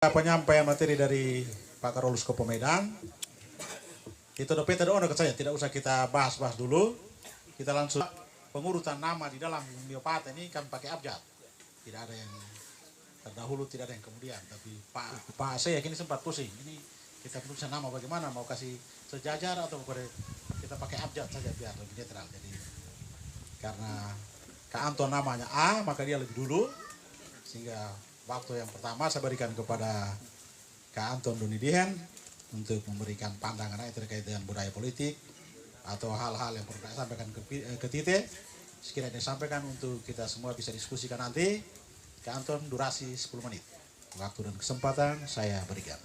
Penyampaian materi dari Pak Karolus Kopo Medan. Itu udah peta doang saya, tidak usah kita bahas-bahas dulu. Kita langsung pengurutan nama di dalam biopata ini kami pakai abjad. Tidak ada yang terdahulu, tidak ada yang kemudian. Tapi Pak saya kini sempat pusing. Ini kita penulisan nama bagaimana? Mau kasih sejajar atau kita pakai abjad saja biar lebih netral. Jadi karena Kak Anton namanya A, maka dia lebih dulu. Sehingga waktu yang pertama saya berikan kepada Kak Anton Donidihen untuk memberikan pandangan terkait dengan budaya politik atau hal-hal yang perlu saya sampaikan ke Tite. Sekiranya disampaikan untuk kita semua bisa diskusikan nanti. Kak Anton durasi 10 menit. Waktu dan kesempatan saya berikan.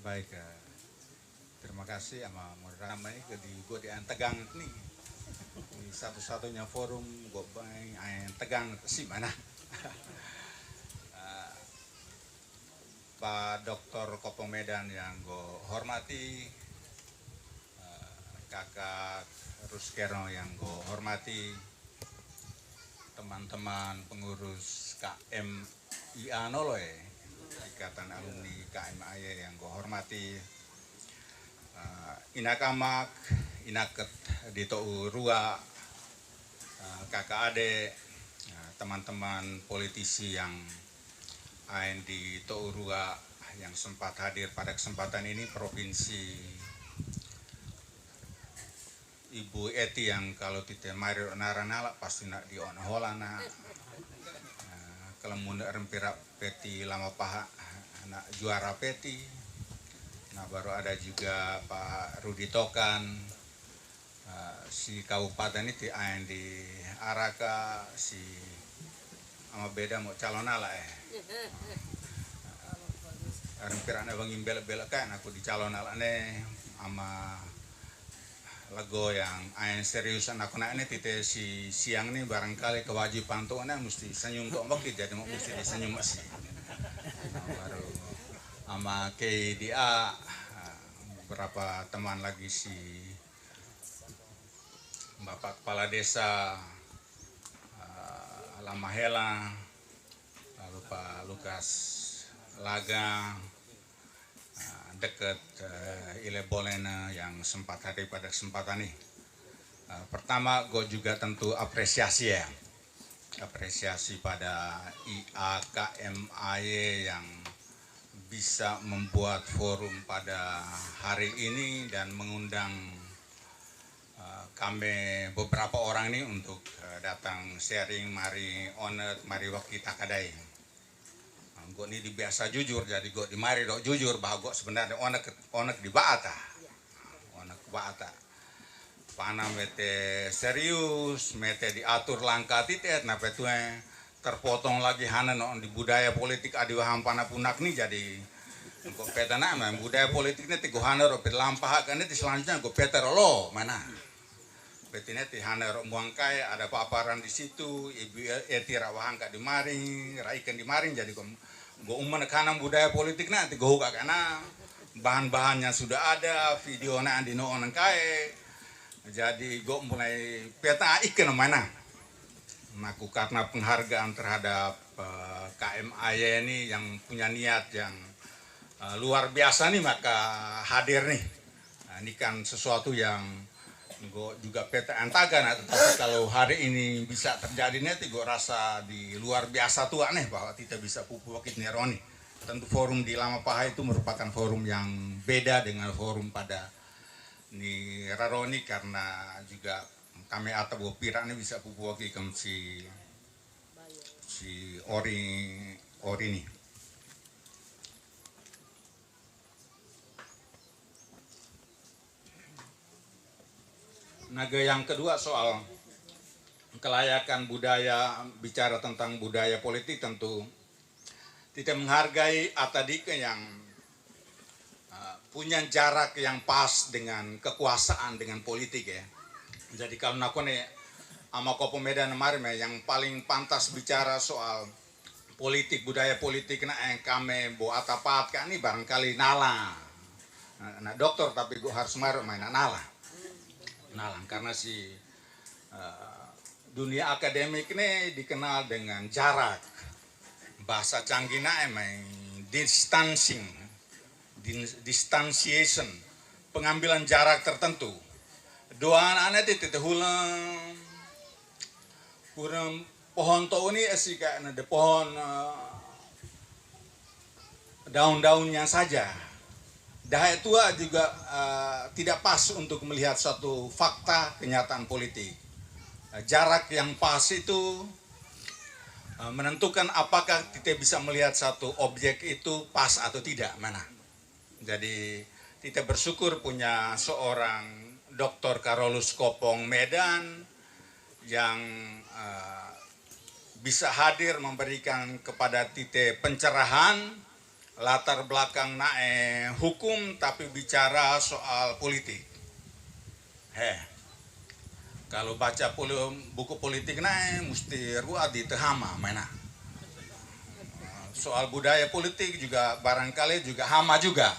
Baik, terima kasih sama moderator ini gue di Tegang nih. Ini satu-satunya forum gue main Tegang sih mana. Pak Dr. Kopo Medan yang gue hormati, Kakak Ruskero yang gue hormati, teman-teman pengurus KMIA Noloe, Ikatan Alumni KMIA yang gue hormati, Inakamak, Inaket Dito Urua, kakak adik, teman-teman politisi yang lain di Tourua yang sempat hadir pada kesempatan ini, Provinsi Ibu Eti yang kalau kita mari naranala pasti nak di holana, kalau munda rempira peti lama paha anak juara peti. Nah baru ada juga Pak Rudi Tokan, si kabupaten itu yang di Araka, si sama beda mau calon ala rempira ane bangin belak-belak kan aku di calon ala ne sama lego yang ayen seriusan aku nak ini tite si siang nih barangkali kewajiban tuh ane mesti senyum tuh mbak jadi mau mesti senyum masih baru sama KDA beberapa teman lagi si Bapak Kepala Desa Lamahela, lalu Pak Lukas Laga, dekat Ile Bolena yang sempat hadir pada kesempatan ini. Pertama, gue juga tentu apresiasi ya, apresiasi pada IAKMAY yang bisa membuat forum pada hari ini dan mengundang kami beberapa orang ini untuk datang sharing, mari onet, mari waktu kita kadai. Gue ini biasa jujur, jadi gue di mari dok jujur bahwa gue sebenarnya onek di baata, onek baata. Pana mete serius, mete diatur langkah titet, napa tuh terpotong lagi hana no di budaya politik adiwaham pana punak nih jadi gue peta nama budaya politiknya tigo hana ro pet lampah kan itu selanjutnya gue peta lo mana. Betina ti hana muangkai ada paparan di situ, ibu eti rawahang kak di maring, raikan di maring jadi gue umman kanang budaya politik nanti gue huka karena bahan-bahannya sudah ada, video nanti no kai, jadi gue mulai peta ikan mana, aku karena penghargaan terhadap KMAY ini yang punya niat yang luar biasa nih maka hadir nih, nah, ini kan sesuatu yang gue juga peta antagan, tapi kalau hari ini bisa terjadi nanti gue rasa di luar biasa tuh aneh bahwa kita bisa pupu wakit neroni. Tentu forum di Lama Paha itu merupakan forum yang beda dengan forum pada ni Raroni karena juga kami atau Bopira ini bisa pupu wakit si ori nih. Naga yang kedua soal kelayakan budaya, bicara tentang budaya politik tentu tidak menghargai Atadike yang punya jarak yang pas dengan kekuasaan, dengan politik ya. Jadi kalau aku nih sama Kopo Medan kemarin yang paling pantas bicara soal politik, budaya politik nah yang kami buat atapat kan ini barangkali nala. Nah dokter tapi gue harus marah main nala. Nalang karena si dunia akademik ini dikenal dengan jarak. Bahasa canggihnya emang distancing, distanciation, pengambilan jarak tertentu. Doa anak itu hulang pohon to ini kayak ada pohon daun-daunnya saja. Dah tua juga tidak pas untuk melihat suatu fakta kenyataan politik. Jarak yang pas itu menentukan apakah kita bisa melihat satu objek itu pas atau tidak mana. Jadi kita bersyukur punya seorang Dr. Carolus Kopong Medan yang bisa hadir memberikan kepada kita pencerahan latar belakang hukum tapi bicara soal politik. Kalau baca buku politik mesti ruat di tehama mana. Soal budaya politik juga barangkali juga hama juga.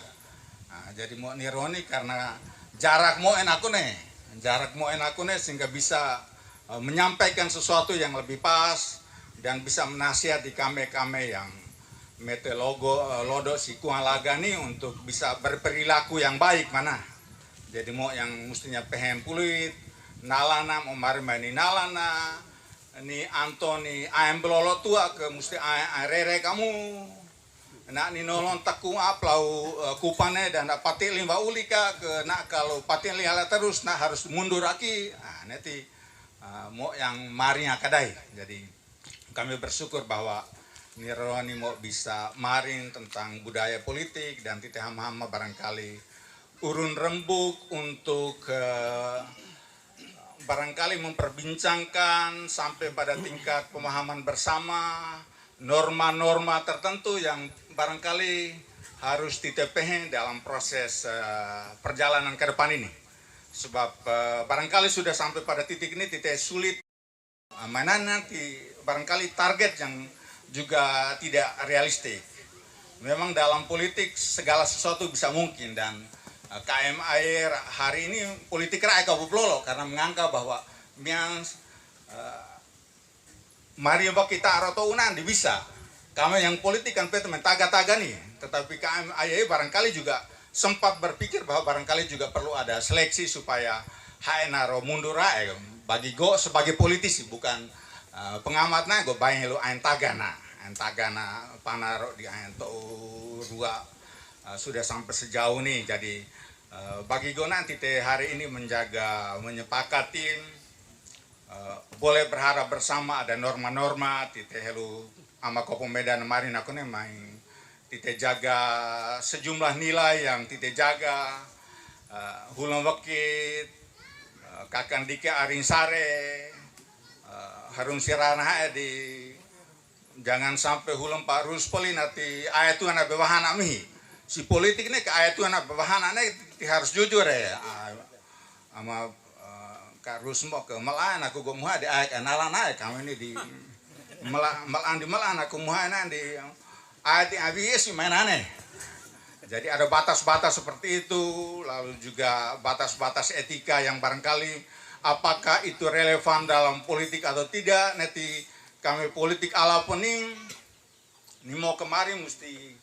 Jadi mau nironi karena jarak mau enaku sehingga bisa menyampaikan sesuatu yang lebih pas dan bisa menasihati kami-kami yang lodo si kualaga nih untuk bisa berperilaku yang baik mana. Jadi mau yang mestinya pehem pulit, nalana mau mari maini nalana, ni Antoni ayam belolo tua ke mesti rere kamu. Nak ni nolong takung aplau kupane dan nak pati limba ulika ke nak kalau pati lihala terus nak harus mundur lagi. Nanti mau yang mari akadai. Jadi kami bersyukur bahwa Nirwani mau bisa marin tentang budaya politik dan titeh hama-hama barangkali urun rembuk untuk barangkali memperbincangkan sampai pada tingkat pemahaman bersama norma-norma tertentu yang barangkali harus ditepehen dalam proses perjalanan ke depan ini. Sebab barangkali sudah sampai pada titik ini titeh sulit mana nanti barangkali target yang juga tidak realistik. Memang dalam politik segala sesuatu bisa mungkin dan KM Air hari ini politik rakyat kabuplolo karena menganggap bahwa mari kita aroto unan bisa. Kami yang politik kan peta mentaga-taga nih, tetapi KM Air barangkali juga sempat berpikir bahwa barangkali juga perlu ada seleksi supaya haenaro mundur bagi go sebagai politisi bukan pengamatnya gue bayang lu ain tagana panaro di ain to dua sudah sampai sejauh nih. Jadi bagi gue nanti hari ini menyepakati boleh berharap bersama ada norma-norma tite helu ama Kopong Medan marin aku nih main tite jaga sejumlah nilai yang tite jaga hulang wakit kakan dike aring sare harun sirana di jangan sampai hulam Pak Ruspoli nanti ayat Tuhan bebahan ami si politik ini ke ayat Tuhan bebahan harus jujur sama Kak Rusmo ke malan aku gue muha di ayat analan kami ini di malan aku muha di ayat yang habis main aneh. Jadi ada batas-batas seperti itu, lalu juga batas-batas etika yang barangkali apakah itu relevan dalam politik atau tidak. Nanti kami politik ala pening, ini mau kemarin mesti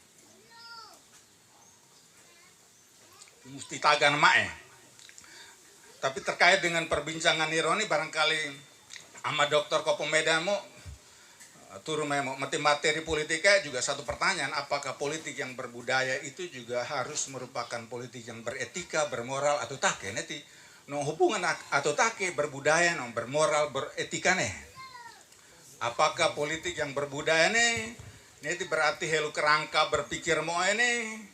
tagan mae. Tapi terkait dengan perbincangan ironi barangkali sama Dr. Kopong Medan mau turun mau materi politiknya juga satu pertanyaan, apakah politik yang berbudaya itu juga harus merupakan politik yang beretika, bermoral atau tak? Nanti no hubungan atau tak berbudaya, no bermoral, beretika nih. Apakah politik yang berbudaya nih? Nanti berarti helu kerangka berpikir mau ini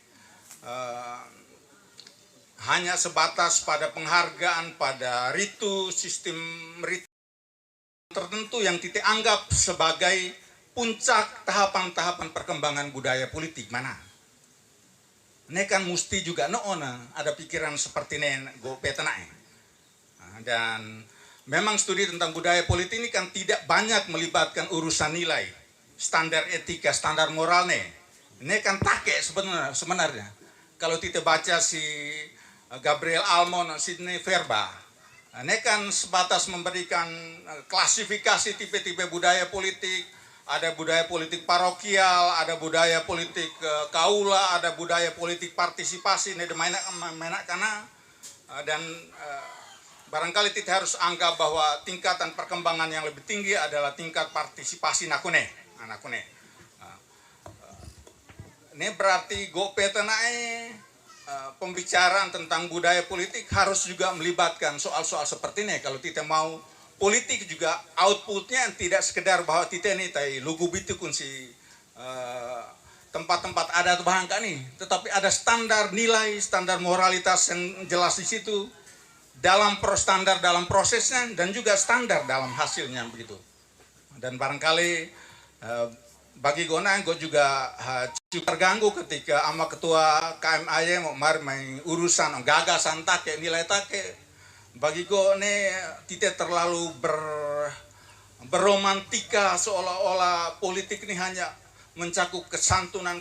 hanya sebatas pada penghargaan, pada ritu, sistem ritu tertentu yang titik anggap sebagai puncak tahapan-tahapan perkembangan budaya politik mana? Ini kan mesti juga ada pikiran seperti ini go petenai. Dan memang studi tentang budaya politik ini kan tidak banyak melibatkan urusan nilai, standar etika, standar moral nih. Ini kan take sebenarnya. Kalau kita baca si Gabriel Almond, Sidney Verba, Ini kan sebatas memberikan klasifikasi tipe-tipe budaya politik. Ada budaya politik parokial, ada budaya politik kaula, ada budaya politik partisipasi. Ini menak karena dan barangkali kita harus anggap bahwa tingkatan perkembangan yang lebih tinggi adalah tingkat partisipasi nakune. Ini berarti pembicaraan tentang budaya politik harus juga melibatkan soal-soal seperti ini. Kalau kita mau politik juga outputnya tidak sekedar bahwa kita ini lugu bitu kunci tempat-tempat adat bahangka nih, tetapi ada standar nilai, standar moralitas yang jelas di situ dalam standar dalam prosesnya dan juga standar dalam hasilnya begitu. Dan barangkali bagi Gona gue juga cukup terganggu ketika ama ketua KMAY mau main urusan gagasan take nilai take. Bagi gue nih tidak terlalu berromantika seolah-olah politik ini hanya mencakup kesantunan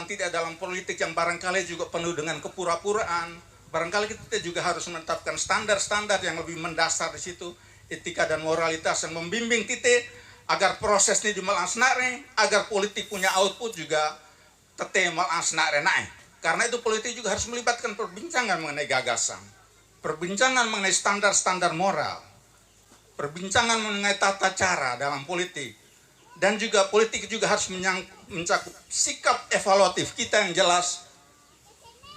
tidak dalam politik yang barangkali juga penuh dengan kepura-puraan. Barangkali kita juga harus menetapkan standar-standar yang lebih mendasar di situ, etika dan moralitas yang membimbing kita agar proses ini dimelaksanakan, agar politik punya output juga melaksanakan. Karena itu politik juga harus melibatkan perbincangan mengenai gagasan, perbincangan mengenai standar-standar moral, perbincangan mengenai tata cara dalam politik, dan juga politik juga harus mencakup sikap evaluatif kita yang jelas,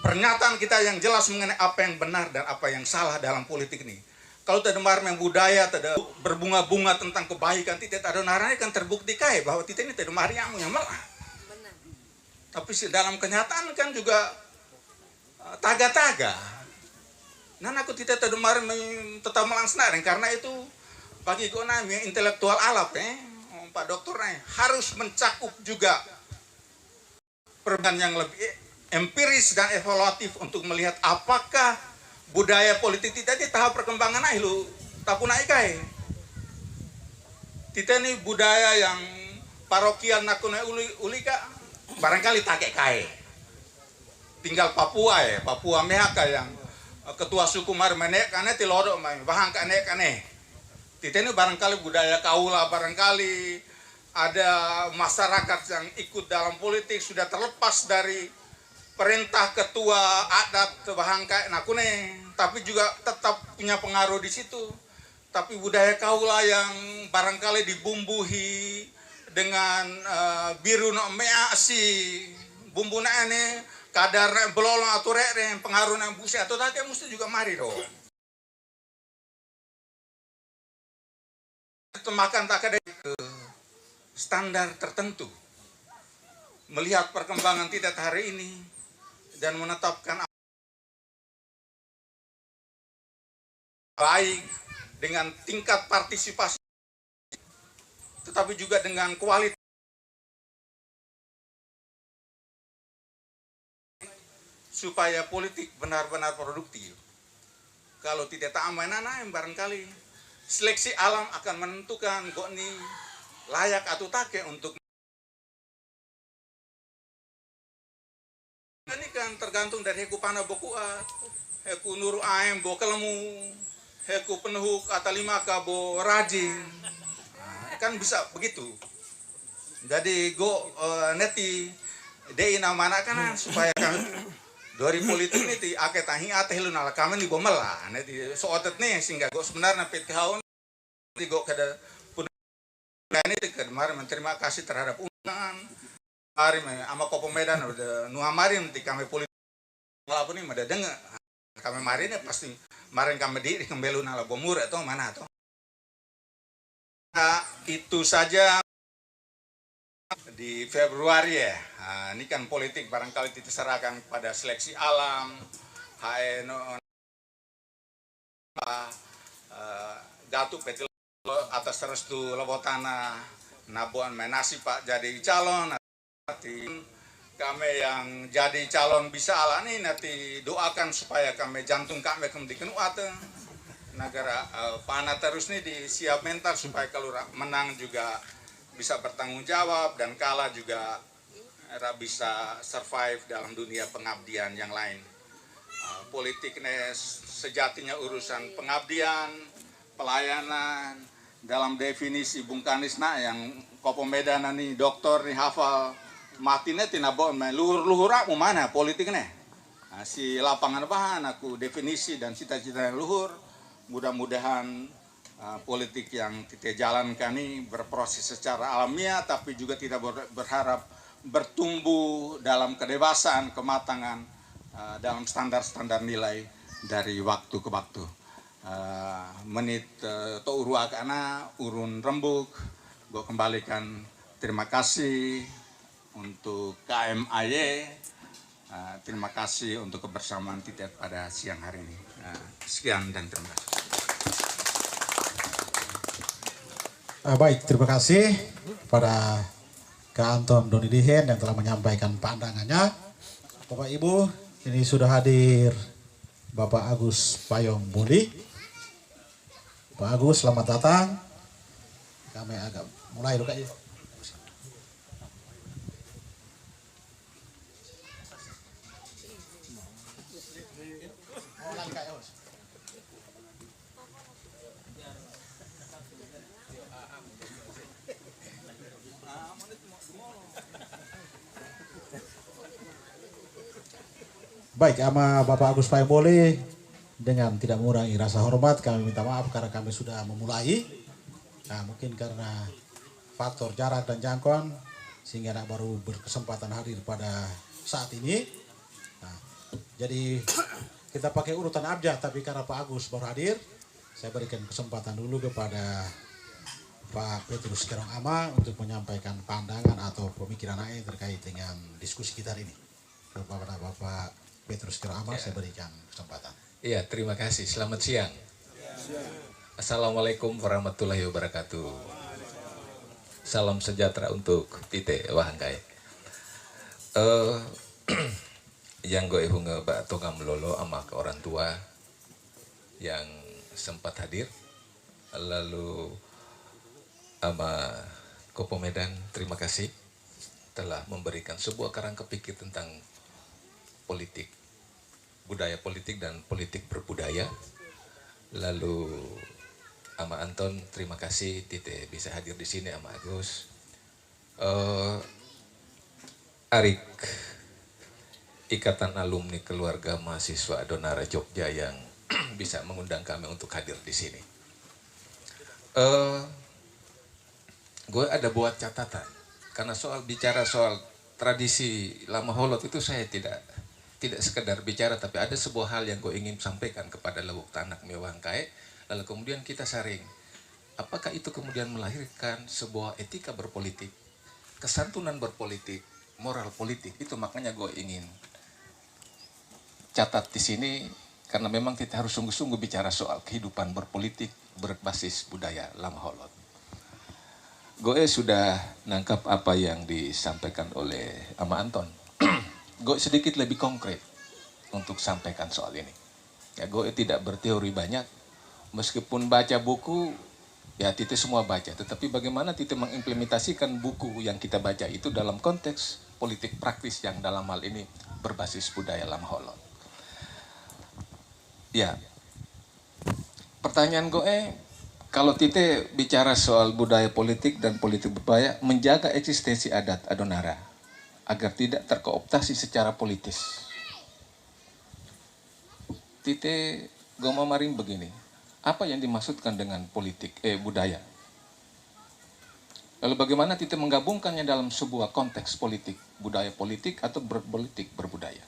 pernyataan kita yang jelas mengenai apa yang benar dan apa yang salah dalam politik ini. Kalau tidak yang budaya, tidak berbunga-bunga tentang kebaikan, tidak ada naranya kan terbukti kaya bahwa kita ini tidak yang malah. Tapi dalam kenyataan kan juga taga-taga. Nah, aku tidak terdengar tetap melaksanakan karena itu bagi gue namanya intelektual alap Pak Dokter harus mencakup juga perbedaan yang lebih empiris dan evaluatif untuk melihat apakah budaya politik kita di tahap perkembangan lu takun kai. Kita ini budaya yang parokial nakuna ulika barangkali take kai. Tinggal Papua Mehaka yang ketua suku Marmenek kane tilodo bahang kane. Kita ini barangkali budaya kaula, barangkali ada masyarakat yang ikut dalam politik sudah terlepas dari perintah ketua adat bahangka nakune, tapi juga tetap punya pengaruh di situ. Tapi budaya kaula yang barangkali dibumbuhi dengan biru no measi bumbu ane kadar belolong atau rere pengaruh nang busi atau tak mesti juga mari dong. Makan tak ada ke standar tertentu, melihat perkembangan tidak hari ini dan menetapkan baik dengan tingkat partisipasi, tetapi juga dengan kualitas supaya politik benar-benar produktif. Kalau tidak tak aman barangkali seleksi alam akan menentukan kok ini layak atau take untuk ini kan tergantung dari heku pana bokua, heku nuru aem bo kelemu, heku penuhuk atalimaka bo rajin, kan bisa begitu. Jadi go neti dei nama anak kan supaya kan dari politik ini ti ake tahi ateh lu nala kami di bomela neti sootet nih sehingga go sebenarnya pit kaun di go kada ini kemarin terima kasih terhadap undangan hari ama Kopo Medan udah nuamarin di kami politik ngelapo nih mada dengar kami mari ini pasti marin kami diri kembelu nala bomur atau mana atau nah, itu saja di Februari ya. Nah, ini kan politik barangkali diserahkan pada seleksi alam HNO Gatuk PT atas restu Lewotana Nabuan Menasi Pak jadi calon nanti kami yang jadi calon bisa alani nanti doakan supaya kami jantung kami kemdikan wate negara panah terus nih di siap mental supaya kalau menang juga bisa bertanggung jawab dan kalah juga bisa survive dalam dunia pengabdian yang lain. politik ini sejatinya urusan pengabdian, pelayanan. Dalam definisi Bung Kanis yang Kopo Medan nih dokter nih hafal matinya tina bon luhur aku mana politik nih. Si lapangan bahan aku definisi dan cita-cita luhur. Mudah-mudahan politik yang kita jalankan ini berproses secara alamiah, tapi juga tidak berharap bertumbuh dalam kedewasaan, kematangan, dalam standar-standar nilai dari waktu ke waktu. Menit to uruakana urun rembuk, gue kembalikan terima kasih untuk KMAY, terima kasih untuk kebersamaan kita pada siang hari ini. Sekian dan terima kasih. Baik, terima kasih pada Kak Anton Donidihen yang telah menyampaikan pandangannya. Bapak Ibu, ini sudah hadir Bapak Agus Payong Budi. Pak Agus, selamat datang. Kami agak mulai dulu Kak. Baik, sama Bapak Agus Payung Budi, dengan tidak mengurangi rasa hormat kami minta maaf karena kami sudah memulai. Nah, mungkin karena faktor jarak dan jangkauan sehingga anak baru berkesempatan hadir pada saat ini. Nah, jadi kita pakai urutan abjad, tapi karena Pak Agus baru hadir, saya berikan kesempatan dulu kepada Pak Petrus Kirong Ama untuk menyampaikan pandangan atau pemikiran terkait dengan diskusi kita hari ini. Kepada Bapak Petrus Kirong Ama, saya berikan kesempatan. Iya, terima kasih. Selamat siang. Assalamualaikum warahmatullahi wabarakatuh. Salam sejahtera untuk Tite Wahangkai. Yang gue hunge Pak Tongam Lolo sama ke orang tua yang sempat hadir. Lalu sama Kopo Medan, terima kasih telah memberikan sebuah kerangka pikir tentang politik, budaya politik dan politik berbudaya. Lalu ama Anton, terima kasih Tite bisa hadir di sini sama Agus. Arik, Ikatan Alumni Keluarga Mahasiswa Adonara Jogja yang bisa mengundang kami untuk hadir di sini. Gue ada buat catatan karena bicara soal tradisi Lama Holot itu saya tidak sekedar bicara, tapi ada sebuah hal yang gue ingin sampaikan kepada Lewuk Tanak Mewangkai. Lalu kemudian kita saring, apakah itu kemudian melahirkan sebuah etika berpolitik, kesantunan berpolitik, moral politik. Itu makanya gue ingin catat di sini, karena memang kita harus sungguh-sungguh bicara soal kehidupan berpolitik berbasis budaya Lama Holot. Gue sudah nangkap apa yang disampaikan oleh Ama Anton. Gue sedikit lebih konkret untuk sampaikan soal ini. Ya, gue tidak berteori banyak, meskipun baca buku, ya Tite semua baca. Tetapi bagaimana Tite mengimplementasikan buku yang kita baca itu dalam konteks politik praktis yang dalam hal ini berbasis budaya Lama Holot. Ya, pertanyaan gue, kalau Tite bicara soal budaya politik dan politik berbahaya, menjaga eksistensi adat Adonara agar tidak terkooptasi secara politis. Tite Gomamaring begini, apa yang dimaksudkan dengan politik budaya? Lalu bagaimana Tite menggabungkannya dalam sebuah konteks politik, budaya politik atau berpolitik berbudaya?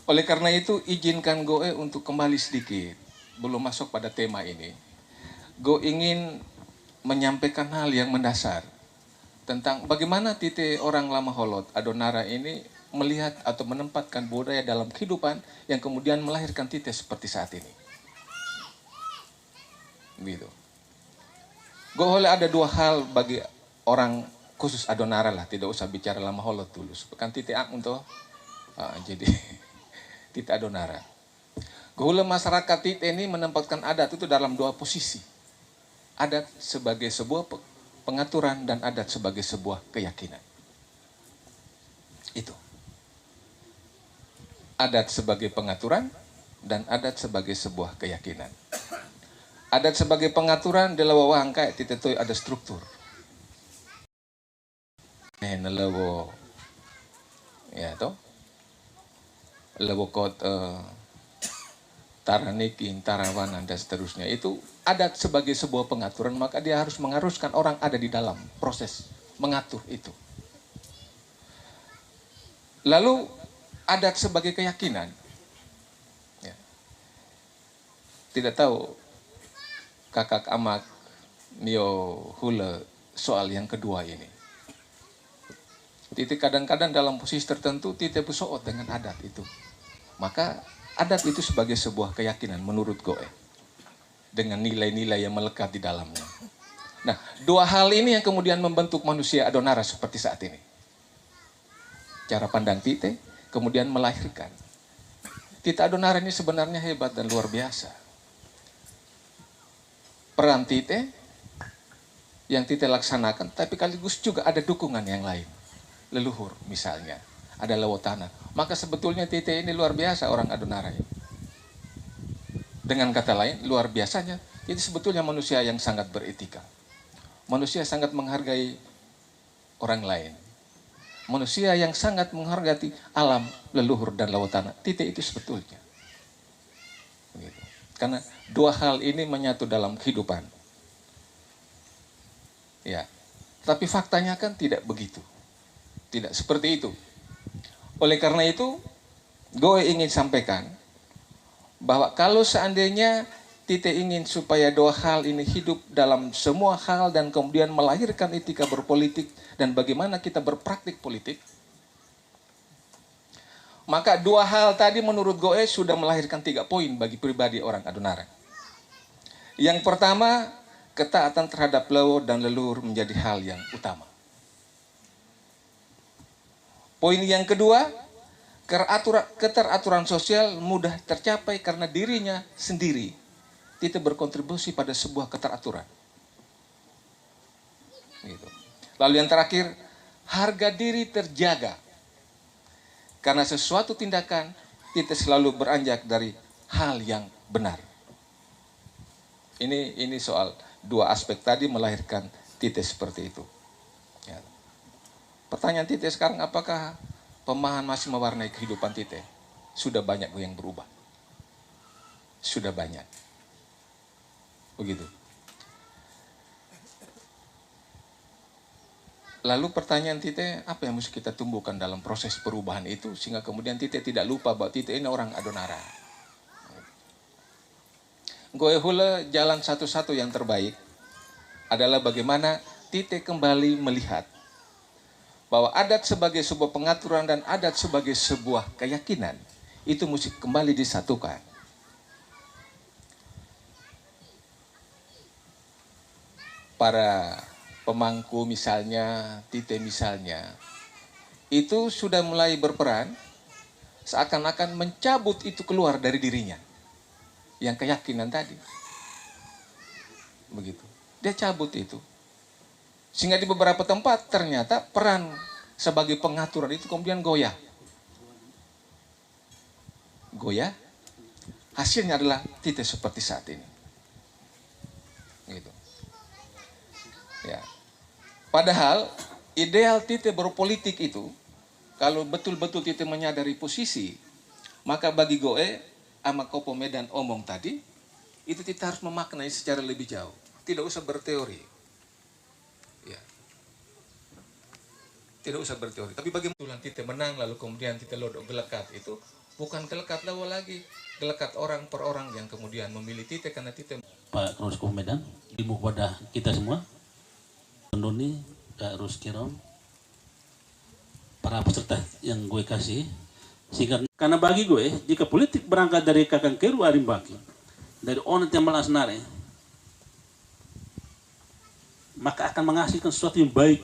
Oleh karena itu, izinkan gue untuk kembali sedikit, belum masuk pada tema ini. Gue ingin menyampaikan hal yang mendasar tentang bagaimana Tite orang Lama Holot Adonara ini melihat atau menempatkan budaya dalam kehidupan yang kemudian melahirkan Tite seperti saat ini. Gitu. Gue oleh ada dua hal bagi orang khusus Adonara lah, tidak usah bicara Lama Holot dulu. Kan Tite untuk jadi Tite Adonara. Gue masyarakat Tite ini menempatkan adat itu dalam dua posisi. Adat sebagai sebuah pengaturan dan adat sebagai sebuah keyakinan. Itu. Adat sebagai pengaturan dan adat sebagai sebuah keyakinan. Adat sebagai pengaturan adalah wawang kayak titetoy ada struktur. Nelawo ya toh. Lewo kot taranikin, tarawanan dan seterusnya. Itu adat sebagai sebuah pengaturan, maka dia harus mengharuskan orang ada di dalam proses mengatur itu. Lalu adat sebagai keyakinan. Ya. Tidak tahu kakak amak mio hula soal yang kedua ini. Titik kadang-kadang dalam posisi tertentu titik besoot dengan adat itu. Maka adat itu sebagai sebuah keyakinan menurut Goe. Dengan nilai-nilai yang melekat di dalamnya. Nah, dua hal ini yang kemudian membentuk manusia Adonara seperti saat ini. Cara pandang Tite, kemudian melahirkan. Tite Adonara ini sebenarnya hebat dan luar biasa. Peran Tite yang Tite laksanakan, tapi sekaligus juga ada dukungan yang lain. Leluhur misalnya, ada lewotana. Maka sebetulnya Tite ini luar biasa orang Adonara ini. Dengan kata lain, luar biasanya, itu sebetulnya manusia yang sangat beretika. Manusia sangat menghargai orang lain. Manusia yang sangat menghargai alam, leluhur, dan lewotana. Tite itu sebetulnya. Begitu. Karena dua hal ini menyatu dalam kehidupan. Ya, tapi faktanya kan tidak begitu. Tidak seperti itu. Oleh karena itu, Goe ingin sampaikan bahwa kalau seandainya Tite ingin supaya dua hal ini hidup dalam semua hal dan kemudian melahirkan etika berpolitik dan bagaimana kita berpraktik politik, maka dua hal tadi menurut Goe sudah melahirkan 3 poin bagi pribadi orang Adonara. Yang pertama, ketaatan terhadap lewo dan leluhur menjadi hal yang utama. Poin yang kedua, keteraturan sosial mudah tercapai karena dirinya sendiri tidak berkontribusi pada sebuah keteraturan. Gitu. Lalu yang terakhir, harga diri terjaga. Karena sesuatu tindakan tidak selalu beranjak dari hal yang benar. Ini soal dua aspek tadi melahirkan Tite seperti itu. Ya. Pertanyaan Tite sekarang, apakah pemahaman masih mewarnai kehidupan Tite? Sudah banyak yang berubah. Sudah banyak. Begitu. Lalu pertanyaan Tite, apa yang mesti kita tumbuhkan dalam proses perubahan itu sehingga kemudian Tite tidak lupa bahwa Tite ini orang Adonara. Goe hula jalan satu-satu yang terbaik adalah bagaimana Tite kembali melihat bahwa adat sebagai sebuah pengaturan dan adat sebagai sebuah keyakinan itu mesti kembali disatukan. Para pemangku misalnya, Tite misalnya, itu sudah mulai berperan seakan-akan mencabut itu keluar dari dirinya. Yang keyakinan tadi. Begitu. Dia cabut itu. Sehingga di beberapa tempat ternyata peran sebagai pengaturan itu kemudian goyah. Goyah. Hasilnya adalah Tite seperti saat ini. Gitu. Ya. Padahal ideal Tite berpolitik itu, kalau betul-betul Tite menyadari posisi, maka bagi Goe, sama Kopo Medan omong tadi, itu kita harus memaknai secara lebih jauh. Tidak usah berteori. Ya. Tidak usah berteori. Tapi bagaimana Tite menang, lalu kemudian Tite lodok gelekat, itu bukan gelekat lawa lagi. Gelekat orang per orang yang kemudian memilih Tite karena Tite. Pak Krus Kopo Medan, ilmu kepada kita semua. Doni, Kak Ruskiron, para peserta yang gue kasih, sehingga karena bagi gue, jika politik berangkat dari Kakang Keru Arimbaki, dari Onet yang melasnare, maka akan menghasilkan sesuatu yang baik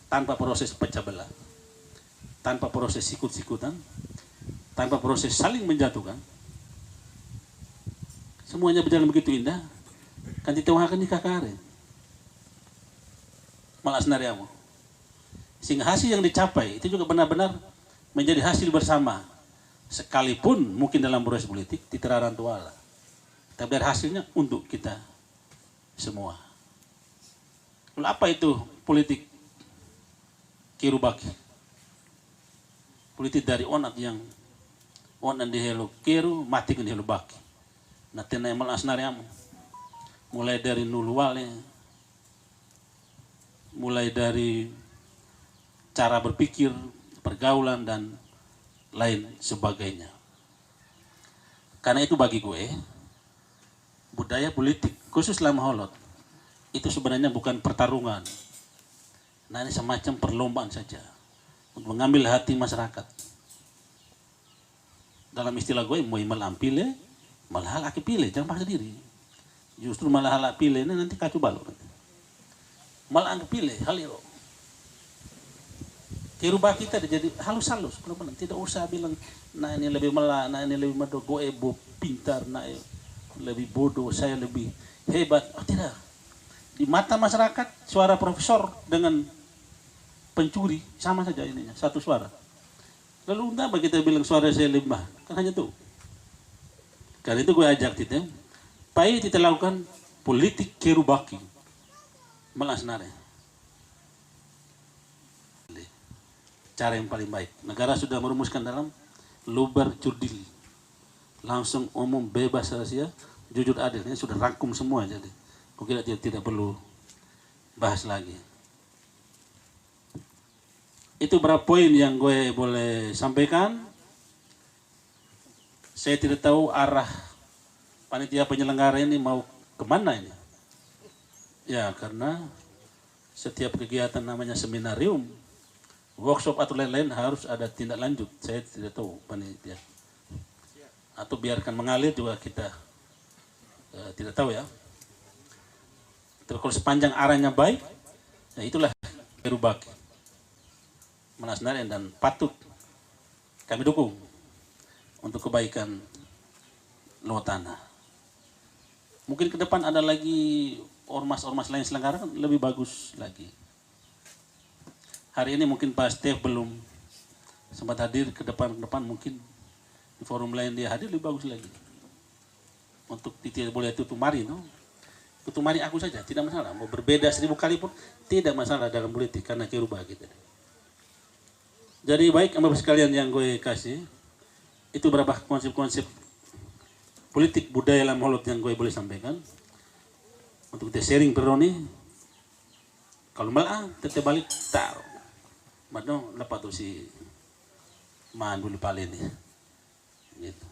tanpa proses pecah belah, tanpa proses sikut-sikutan, tanpa proses saling menjatuhkan. Semuanya berjalan begitu indah, kan ditewakan di kakare. Malas nariamu. Sehingga hasil yang dicapai itu juga benar-benar menjadi hasil bersama sekalipun mungkin dalam proses politik diteraran tuala, tapi dari hasilnya untuk kita semua. Lalu apa itu politik kirubaki? Politik dari onat yang onan di helo kiru mati kan di helo baki. Nah tenai malas nariam, mulai dari nuluwale, mulai dari cara berpikir, pergaulan dan lain sebagainya. Karena itu bagi gue, budaya politik khusus Lamaholot itu sebenarnya bukan pertarungan. Nah ini semacam perlombaan saja untuk mengambil hati masyarakat. Dalam istilah gue, mau malah pilih, malah hal pilih, jangan paksa diri. Justru malah hal pilih ini nanti kacau balau. Malah pilih hal itu. Kirubah kita jadi halus-halus, tidak usah bilang, nah ini lebih malah, nah ini lebih mado, gue pintar, nah lebih bodoh, saya lebih hebat. Oh tidak. Di mata masyarakat, suara profesor dengan pencuri sama saja ininya, satu suara. Lalu kenapa kita bilang suara saya lebih mahal? Kan hanya itu. Karena itu gue ajak kita, supaya kita lakukan politik kirubaki, malah sebenarnya. Cara yang paling baik. Negara sudah merumuskan dalam lubar jurdil, langsung umum bebas rahasia, jujur adil. Ini sudah rangkum semua jadi. Kok kira tidak perlu bahas lagi. Itu berapa poin yang gue boleh sampaikan. Saya tidak tahu arah panitia penyelenggara ini mau kemana ini. Ya karena setiap kegiatan namanya seminarium, workshop atau lain-lain harus ada tindak lanjut. Saya tidak tahu panitia. Atau biarkan mengalir juga kita tidak tahu ya. Tapi kalau sepanjang arahnya baik, ya itulah kirubaki. Menasnaren dan patut kami dukung untuk kebaikan luar tanah. Mungkin ke depan ada lagi ormas-ormas lain selenggara kan lebih bagus lagi. Hari ini mungkin Pak Stef belum sempat hadir, ke depan mungkin di forum lain dia hadir lebih bagus lagi. Untuk tidak boleh tutup mari, no? Tutup mari aku saja, tidak masalah. Mau berbeda 1000 kali pun tidak masalah dalam politik karena kirubah kita. Jadi baik Bapak sekalian yang gue kasih, itu beberapa konsep-konsep politik budaya Lamaholot yang gue boleh sampaikan. Untuk kita sharing peroni, kalau malah tetap balik taruh. Madong dapat tuh si man dulu paling nih. Gitu.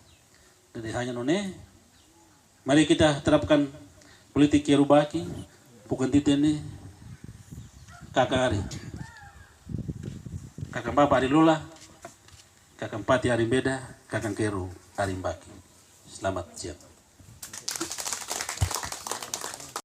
Jadi hanya none, mari kita terapkan politik kirubaki, bukan titene kakak hari. Kakang Bapak hari Lula, Kakang Pati hari Beda, Kakang Keru hari Baki. Selamat siang.